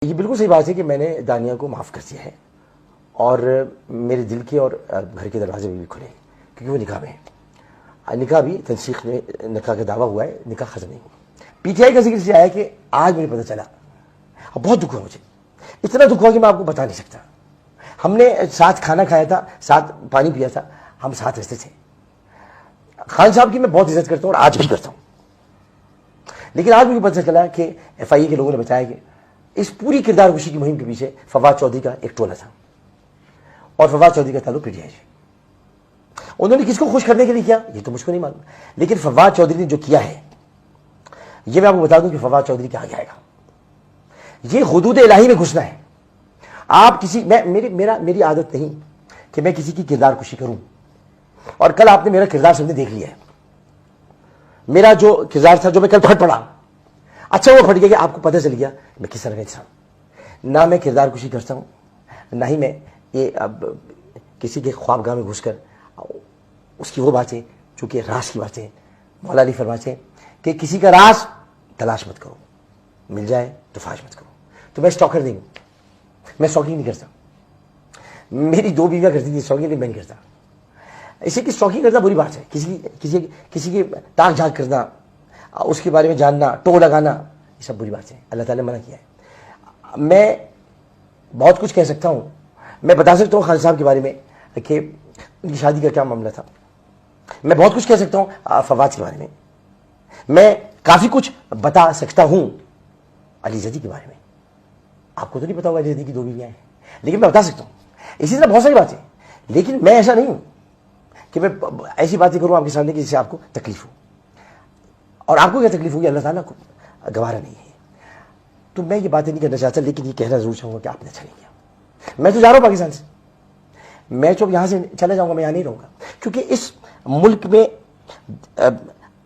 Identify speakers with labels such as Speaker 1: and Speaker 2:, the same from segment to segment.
Speaker 1: یہ بالکل صحیح بات ہے کہ میں نے دانیہ کو معاف کر دیا ہے اور میرے دل کے اور گھر کے دروازے بھی کھلے کیونکہ وہ نکاح میں ہے. نکاح بھی تنسیخ میں نکاح کا دعویٰ ہوا ہے, نکاح ختم نہیں ہوا. پی ٹی آئی کا ذکر اس لیے آیا کہ آج مجھے پتہ چلا, بہت دکھ ہوا مجھے, اتنا دکھ ہوا کہ میں آپ کو بتا نہیں سکتا. ہم نے ساتھ کھانا کھایا تھا, ساتھ پانی پیا تھا, ہم ساتھ رہتے تھے. خان صاحب کی میں بہت عزت کرتا ہوں اور آج بھی کرتا ہوں, لیکن آج مجھے پتہ چلا کہ ایف آئی اے کے لوگوں نے بتایا کہ اس پوری کردار کشی کی مہم کے پیچھے فواد چودھری کا ایک ٹولہ تھا اور فواد چودھری کا تعلق پی ٹی آئی سے. انہوں نے کس کو خوش کرنے کے لیے کیا یہ تو مجھ کو نہیں معلوم, لیکن فواد چودھری نے جو کیا ہے یہ میں آپ کو بتا دوں کہ فواد چودھری کیا آگے آئے گا. یہ حدود الہی میں گھسنا ہے. آپ کسی میری عادت نہیں کہ میں کسی کی کردار کشی کروں, اور کل آپ نے میرا کردار سب نے دیکھ لیا ہے. میرا جو کردار تھا جو میں کل پھٹ پڑا, اچھا وہ پھٹ گیا کہ آپ کو پتہ چل گیا میں کس طرح کا انسان. نہ میں کردار کشی کرتا ہوں, نہ ہی میں یہ کسی کے خوابگاہ میں گھس کر اس کی وہ باتیں جو کہ راز کی باتیں. مولا علی فرماتے ہیں کہ کسی کا راز تلاش مت کرو, مل جائے تو فاش مت کرو. تو میں اسٹاکر نہیں ہوں, میں اسٹاکنگ نہیں کرتا. میری 2 بیویاں کرتی تھی اسٹاکنگ, نہیں میں نہیں کرتا. اسے کہ اسٹاکنگ کرنا بری بات ہے, کسی کی تاک جھانک کرنا, اس کے بارے میں جاننا, ٹو لگانا, یہ سب بری بات ہے. اللہ تعالیٰ نے منع کیا ہے. میں بہت کچھ کہہ سکتا ہوں, میں بتا سکتا ہوں خان صاحب کے بارے میں کہ ان کی شادی کا کیا معاملہ تھا. میں بہت کچھ کہہ سکتا ہوں فواد کے بارے میں. میں کافی کچھ بتا سکتا ہوں علی زیدی کے بارے میں. آپ کو تو نہیں پتا ہوگا علی زیدی کی 2 بیویاں ہیں, لیکن میں بتا سکتا ہوں. اسی طرح بہت ساری باتیں, لیکن میں ایسا نہیں ہوں کہ میں ایسی باتیں کروں آپ کے سامنے کہ جس سے آپ کو تکلیف ہو. اور آپ کو کیا تکلیف ہوگی اللہ تعالیٰ کو گوارا نہیں ہے. تو میں یہ باتیں نہیں کرنا چاہتا, لیکن یہ کہنا ضرور چاہوں گا کہ آپ نے اچھا نہیں کیا. میں تو جا رہا ہوں پاکستان سے, میں تو یہاں سے چلا جاؤں گا, میں یہاں نہیں رہوں گا, کیونکہ اس ملک میں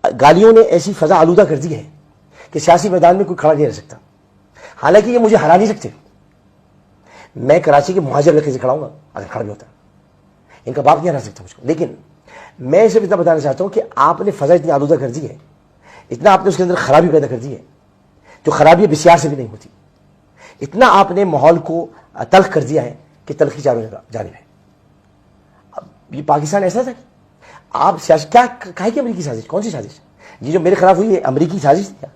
Speaker 1: گالیوں نے ایسی فضا آلودہ کر دی ہے کہ سیاسی میدان میں کوئی کھڑا نہیں رہ سکتا. حالانکہ یہ مجھے ہرا نہیں سکتے. میں کراچی کے مہاجر علاقے سے کھڑا ہوں گا اگر کھڑا بھی ہوتا, ان کا باپ نہیں ہرا سکتا مجھ کو. لیکن میں صرف اتنا بتانا چاہتا ہوں کہ آپ نے فضا اتنی آلودہ کر دی ہے, اتنا آپ نے اس کے اندر خرابی پیدا کر دی ہے جو خرابی بسیار سے بھی نہیں ہوتی. اتنا آپ نے ماحول کو تلخ کر دیا ہے کہ تلخی چاروں جانب ہے. اب یہ پاکستان ایسا تھا کہ آپ سیاست کیا کہا کہ امریکی سازش, کون سی سازش؟ یہ جو میرے خلاف ہوئی ہے امریکی سازش تھی کیا؟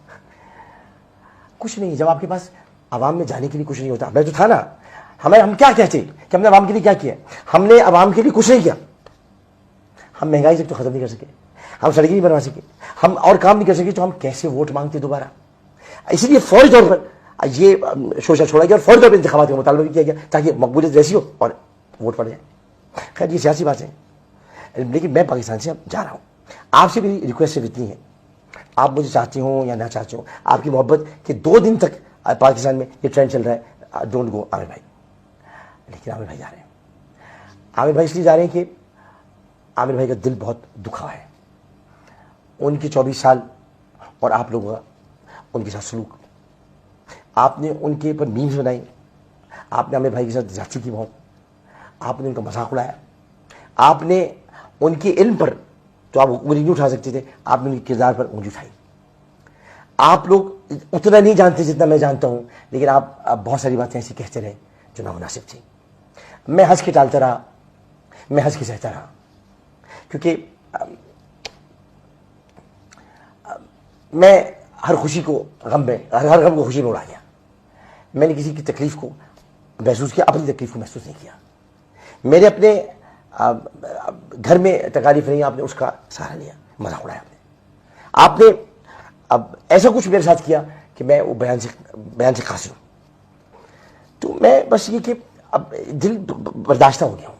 Speaker 1: کچھ نہیں. جب آپ کے پاس عوام میں جانے کے لیے کچھ نہیں ہوتا, میں تو تھا نا. ہم کیا کہتے کہ ہم نے عوام کے لیے کیا کیا؟ ہم نے عوام کے لیے کچھ نہیں کیا. ہم مہنگائی سے تو ختم نہیں کر سکے, ہم سڑکیں نہیں بنوا سکے, ہم اور کام نہیں کر سکے, تو ہم کیسے ووٹ مانگتے دوبارہ؟ اس لیے فوری طور پر یہ شوشہ چھوڑا گیا اور فوری طور پر انتخابات کا مطالبہ بھی کیا گیا تاکہ مقبولیت ویسی ہو اور ووٹ پڑ جائے. خیر یہ سیاسی بات ہے, لیکن میں پاکستان سے اب جا رہا ہوں. آپ سے میری ریکویسٹ صرف اتنی ہے, آپ مجھے چاہتے ہوں یا نہ چاہتے ہوں, آپ کی محبت کہ 2 دن تک پاکستان میں یہ ٹرینڈ چل رہا ہے, ڈونٹ گو عامر بھائی. لیکن عامر بھائی جا رہے ہیں. عامر بھائی اس لیے جا رہے ہیں کہ عامر بھائی کا دل بہت دکھا ہے. ان کے 24 سال اور آپ لوگوں کا ان کے ساتھ سلوک, آپ نے ان کے اوپر میمز بنائی, آپ نے عامر بھائی کے ساتھ زیادتی کی بہت, آپ نے ان کا مذاق اڑایا, آپ نے ان کے علم پر تو آپ انگلی نہیں اٹھا سکتے تھے, آپ نے ان کے کردار پر انگلی اٹھائی. آپ لوگ اتنا نہیں جانتے جتنا میں جانتا ہوں, لیکن آپ بہت ساری باتیں ایسی کہتے رہے جو نامناسب تھی. میں ہنس کے ٹالتا رہا, میں ہنس کے سہتا رہا, کیونکہ میں ہر خوشی کو غم میں, ہر غم کو خوشی میں اڑا گیا. میں نے کسی کی تکلیف کو محسوس کیا, اپنی تکلیف کو محسوس نہیں کیا. میرے اپنے گھر میں تکالیف رہی, آپ نے اس کا سہارا لیا, مذاق اڑایا آپ نے. اب ایسا کچھ میرے ساتھ کیا کہ میں وہ بیان سے قاصر ہوں. تو میں بس یہ کہ اب دل برداشتہ ہو گیا ہوں,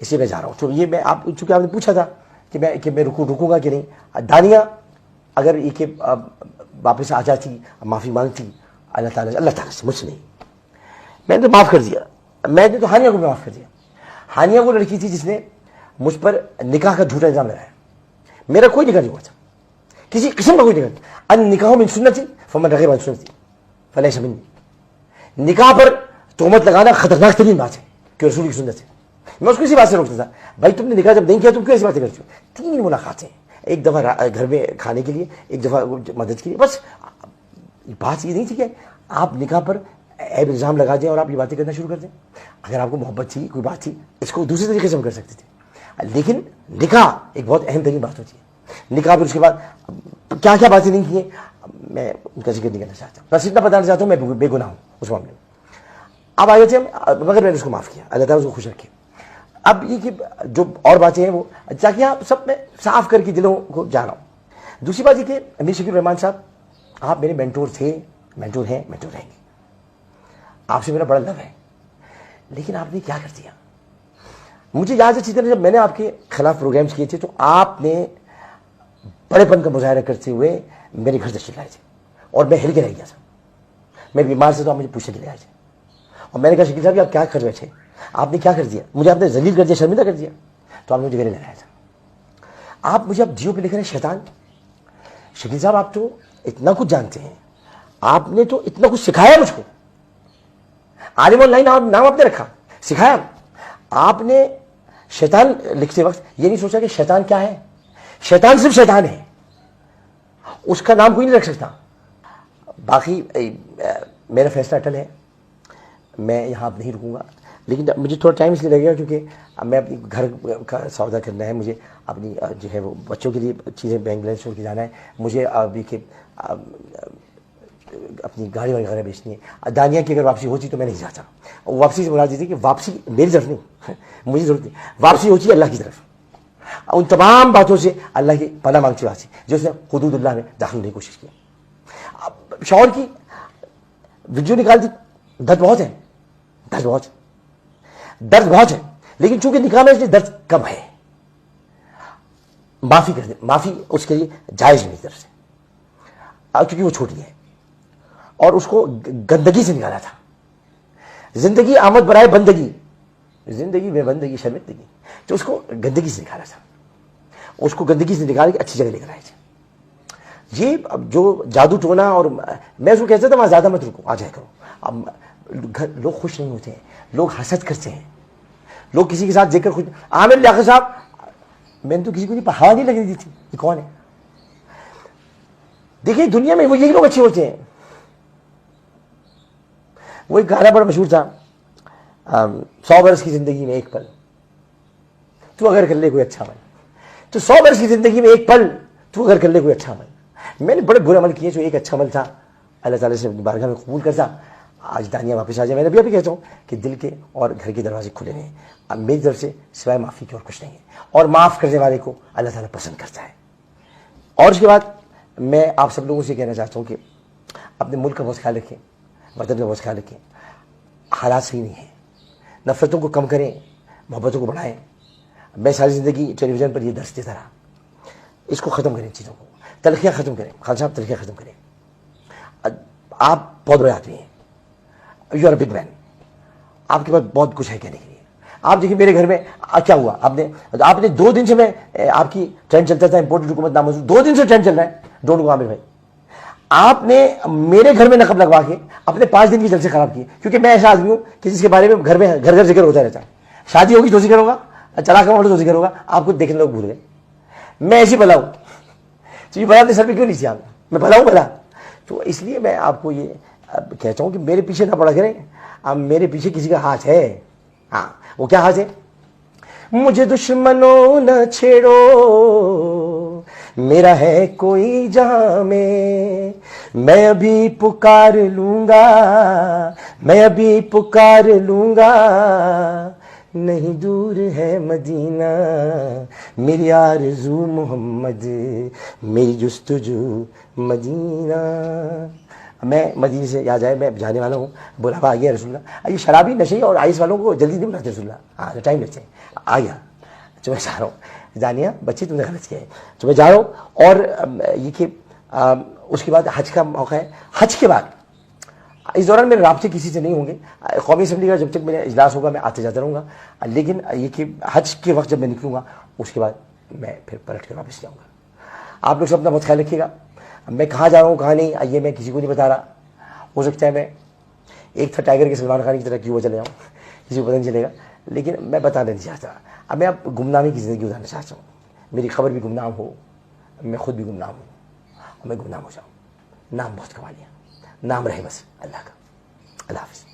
Speaker 1: اس لیے میں جا رہا ہوں. تو یہ میں آپ چونکہ آپ نے پوچھا تھا کہ میں رکوں گا کہ نہیں. دانیہ اگر یہ کہ واپس آ جاتی, معافی مانگتی اللہ تعالیٰ سے, مجھ سے نہیں. میں نے تو معاف کر دیا. میں نے تو ہانیہ کو معاف کر دیا. ہانیہ وہ لڑکی تھی جس نے مجھ پر نکاح کا جھوٹا الزام لگایا. میرا کوئی نکاح نہیں ہوا تھا, کسی قسم کا کوئی نکاح نہیں. ان نکاح من سنتی فمن رغب عن سنتی فلیس منی. نکاح پر تہمت لگانا خطرناک ترین بات ہے کہ رسول کی سنت ہے. میں اس کو اسی بات سے روکتا تھا, بھائی تم نے نکاح جب نہیں کیا تم کیوں ایسی باتیں کرتے ہو؟ 3 ملاقاتیں, ایک دفعہ گھر میں کھانے کے لیے, ایک دفعہ مدد کے لیے, بس. بات یہ نہیں تھی کہ آپ نکاح پر ऐब इल्ज़ाम लगा दें और आप ये बातें करना शुरू कर दें। अगर आपको मोहब्बत थी, कोई बात थी, इसको दूसरे तरीके से हम कर सकते थे, लेकिन निकाह एक बहुत अहम तरीन बात होती है। निकाह, फिर उसके बाद क्या क्या बातें नहीं की हैं, मैं उनका जिक्र नहीं करना चाहता, बस इतना बताना चाहता हूँ मैं बेगुनाह हूँ उस मामले में। अब आगे थे, मगर मैंने उसको माफ़ किया, अल्लाह ताला उसको खुश रखे। अब ये कि जो और बातें हैं वो ताकि आप सब में साफ करके दिलों को जा रहा हूँ। दूसरी बात ये कि अमीर शकील रहमान साहब, आप मेरे मेंटोर थे, मेंटोर हैं, मेंटोर रहेंगे, आपसे मेरा बड़ा लव है, लेकिन आपने क्या कर दिया। मुझे याद है अच्छी तरह जब मैंने आपके खिलाफ प्रोग्राम्स किए थे तो आपने बड़ेपन का मुजाहरा करते हुए मेरे घर से चिल्लाए थे और मैं हिल के रह गया था। मैं बीमार से तो आप मुझे पूछने के लिए आए थे और मैंने कहा शकील साहब आप क्या कर रहे थे, आपने क्या कर दिया, मुझे आपने जलील कर दिया, शर्मिंदा कर दिया। तो आपने मुझे गले लगाया था। आप मुझे अब जियो पे लिख रहे हैं शैतान। शकील साहब आप तो इतना कुछ जानते हैं, आपने तो इतना कुछ सिखाया मुझको। आलिम ऑनलाइन नाम आपने रखा, सिखाया। आपने शैतान लिखते वक्त ये नहीं सोचा कि शैतान क्या है। शैतान सिर्फ शैतान है, उसका नाम कोई नहीं रख सकता। बाकी मेरा फैसला अटल है, मैं यहाँ अब नहीं रुकूंगा, लेकिन मुझे थोड़ा टाइम इसलिए लगेगा क्योंकि मैं अपनी घर का सौदा करना है, मुझे अपनी जो है वो बच्चों के लिए चीज़ें बैंक बैलेंस छोड़ के जाना है, मुझे अभी के अपनी गाड़ी वगैरह बेचनी है। दानिया की अगर वापसी होती तो मैं नहीं जाता। वापसी से मुराद दीजिए कि वापसी मेरी तरफ नहीं, मुझे जरूरत नहीं, वापसी होती है अल्लाह की तरफ। उन तमाम बातों से अल्लाह की पनाह मांगती वापसी जो उसने हुदूदुल्लाह में दाखिल होने की कोशिश की। शौहर की वीडियो निकाल दी, दर्द बहुत है, दर्द बहुत है, लेकिन चूंकि निकाह में इसलिए दर्द कम है, माफी कर दे, माफी उसके लिए जायज मेरी तरफ से, क्योंकि वो छोटी है और उसको गंदगी से निकाला था। जिंदगी आमद बराए बंदगी, जिंदगी में बंदगी शर्मिंदगी, तो उसको गंदगी से निकाला था, उसको गंदगी से निकाल के अच्छी जगह लेकर आए थे। ये जो जादू टोना, और मैं उसको कहता था वहां ज्यादा मत रुको, आ जाए करो। अब घर लोग खुश नहीं होते हैं, लोग हसद करते हैं, लोग किसी के साथ देखकर खुश। आमिर लियाकत साहब, मैंने तो किसी को नहीं हवा नहीं लगने दी थी, ये कौन है। देखिए दुनिया में वो यही लोग अच्छे होते हैं। वो एक गाना बड़ा मशहूर था, 100 बरस की जिंदगी में एक पल तू अगर कर ले कोई अच्छा अमल, तो 100 बरस की जिंदगी में एक पल तू अगर कर ले कोई अच्छा अमल। मैंने बड़े बुरे अमल किए, जो एक अच्छा अमल था अल्लाह ताला से अपनी बारगाह में कबूल करता। आज दानिया वापस आ जाए। मैंने अभी कहता हूँ कि दिल के और घर के दरवाजे खुले नहीं, अब मेरी तरफ से सिवाय माफ़ी के और कुछ नहीं है, और माफ़ करने वाले को अल्लाह ताला पसंद करता है। और उसके बाद मैं आप सब लोगों से कहना चाहता हूँ कि अपने मुल्क का बहुत ख्याल रखें, वतन का बहुत ख्याल रखें। हालात सही नहीं है, नफरतों को कम करें, मोहब्बतों को बढ़ाएं। मैं सारी ज़िंदगी टेलीविज़न पर ये दर्ज देता रहा, इसको ख़त्म करें, चीज़ों को, तलखियाँ ख़त्म करें। खान साहब तलखियाँ ख़त्म करें। आप बहुत बड़े आदमी हैं, you are a big man, आपके पास बहुत कुछ है कहने के लिए। आप देखिए मेरे घर में क्या हुआ, आपने 2 दिन से मैं आपकी ट्रेंड चलता था इंपोर्टेड हुकूमत नामंजूर, 2 दिन से ट्रेंड चल रहा है, डोंट गो आमिर भाई। आपने मेरे घर में नकब लगवा के अपने 5 दिन की जलसे खराब किए, क्योंकि मैं ऐसा आदमी हूं कि जिसके बारे में घर में घर घर जिक्र होता रहता है। शादी होगी तो जिक्र होगा, चलाक होगा तो जिक्र होगा, आपको देखने लोग भूल गए। मैं ऐसी भला हूं, तो ये भला अपने सर पे क्यों नहीं किया, मैं भला हूं भला। तो इसलिए मैं आपको ये कहता हूं कि मेरे पीछे ना पड़ा करें। अब मेरे पीछे किसी का हाथ है, हाँ, वो क्या हाथ है, मुझे दुश्मनों न छेड़ो, मेरा है कोई जहां में, मैं अभी पुकार लूंगा, मैं अभी पुकार लूंगा, नहीं दूर है मदीना, मेरी आरज़ू मोहम्मद, मेरी जुस्तजू मदीना। मैं मदीने से याद आए, मैं जाने वाला हूँ, बुलावा आ गया रसूलुल्लाह। ये शराबी नशे और आइस वालों को जल्दी नहीं बुलाते रसूलुल्लाह, हाँ टाइम लगते हैं, आ गया। तो मैं जा रहा हूँ, जानिया बच्चे तुमने गलत किया है, तो मैं जा रहा हूँ। और ये कि उसके बाद हज का मौका है। हज के बाद इस दौरान मेरे राब्ते किसी से नहीं होंगे, कौमी असम्बली का जब तक मेरा इजलास होगा मैं आते जाता रहूँगा, लेकिन ये कि हज के वक्त जब मैं निकलूँगा उसके बाद मैं फिर पलट कर वापस जाऊँगा। आप लोग सब अपना बहुत ख्याल रखिएगा। मैं कहाँ जा रहा हूँ कहाँ नहीं ये मैं किसी को नहीं बता रहा। हो सकता है मैं एक था टाइगर के सलमान खान की तरह क्यों चले जाऊँ, किसी को पता नहीं चलेगा, लेकिन मैं बताना नहीं चाहता। अब मैं अब गुमनामी की ज़िंदगी गुजारना चाहता हूँ, मेरी खबर भी गुमनाम हो, मैं खुद भी गुमनाम हूँ और मैं गुमनाम हो जाऊँ। नाम बहुत कमा लिया, नाम रहे बस अल्लाह का। اللہ حافظ.